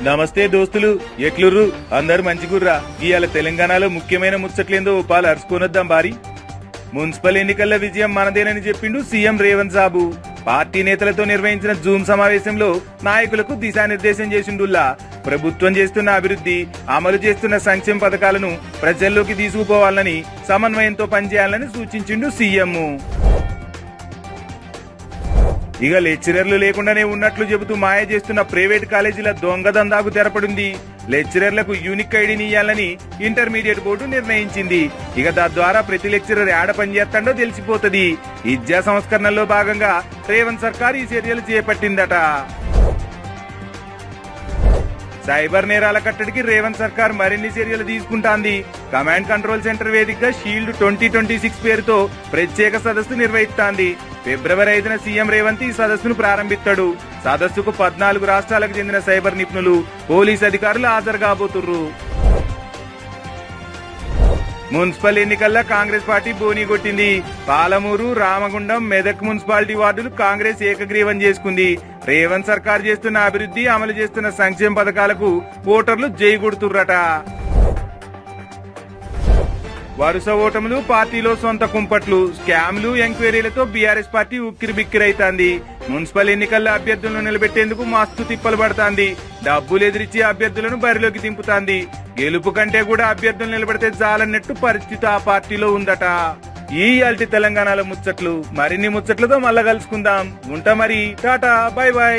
నమస్తే దోస్తులు, ఎట్లుర్రు? అందరు మంచిగుర్రా? ఇవాళ తెలంగాణలో ముఖ్యమైన ముచ్చట్లేందో పాలు అరుచుకోనొద్దాం బారి. మున్సిపల్ ఎన్నికల్లో విజయం మనదేనని చెప్పిండు సీఎం రేవంత్ సాబు. పార్టీ నేతలతో నిర్వహించిన జూమ్ సమావేశంలో నాయకులకు దిశానిర్దేశం చేసిండుల్లా. ప్రభుత్వం చేస్తున్న అభివృద్ధి, అమలు చేస్తున్న సంక్షేమ పథకాలను ప్రజల్లోకి తీసుకుపోవాలని, సమన్వయంతో పనిచేయాలని సూచించిండు సీఎం. ఇక లెక్చరర్లు లేకుండానే ఉన్నట్లు చెబుతూ మాయ చేస్తున్న ప్రైవేట్ కాలేజీల దొంగదందాకు తెరపడింది. లెక్చరర్లకు యూనిక్ ఐడిని ఇయ్యాలని ఇంటర్మీడియట్ బోర్డు నిర్ణయించింది. ఇక తద్వారా ప్రతి లెక్చరర్ ఏడ పనిచేస్తాడో తెలిసిపోతుంది. విద్యా సంస్కరణలో భాగంగా రేవంత్ సర్కార్ ఈ చర్యలు చేపట్టిందట. సైబర్ నేరాల కట్టడికి రేవంత్ సర్కార్ మరిన్ని చర్యలు తీసుకుంటాంది. కమాండ్ కంట్రోల్ సెంటర్ వేదికగా షీల్డ్ 2026 పేరుతో ప్రత్యేక సదస్సు నిర్వహిస్తాంది. ఫిబ్రవరి 5న సీఎం రేవంత్ ఈ సదస్సును ప్రారంభిస్తాడు. సదస్సుకు 14 రాష్ట్రాలకు చెందిన సైబర్ నిపుణులు, పోలీస్ అధికారులు హాజరు కాబోతుర్రు. మున్సిపల్ ఎన్నికల్లో కాంగ్రెస్ పార్టీ బోనీ కొట్టింది. పాలమూరు, రామగుండం, మెదక్ మున్సిపాలిటీ వార్డులు కాంగ్రెస్ ఏకగ్రీవం చేసుకుంది. రేవంత్ సర్కార్ చేస్తున్న అభివృద్ధి, అమలు చేస్తున్న సంక్షేమ పథకాలకు ఓటర్లు జై కొడుతుర్రట. వరుస ఓటములు, పార్టీలో సొంత కుంపట్లు, స్కామ్లు, ఎంక్వైరీలతో బీఆర్ఎస్ పార్టీ ఉక్కిరి బిక్కిరైతాంది. మున్సిపల్ ఎన్నికల్లో అభ్యర్థులను నిలబెట్టేందుకు మస్తు తిప్పలు పడతాంది. డబ్బులు ఎదిరించి అభ్యర్థులను బరిలోకి దింపుతాంది. గెలుపు కంటే కూడా అభ్యర్థులు నిలబెడితే చాలన్నట్టు పరిస్థితి ఆ పార్టీలో ఉందట. ఈ అల్టి తెలంగాణలో ముచ్చట్లు. మరిన్ని ముచ్చట్లతో మళ్ళా కలుసుకుందాం. ఉంటా మరి, టాటా, బై బై.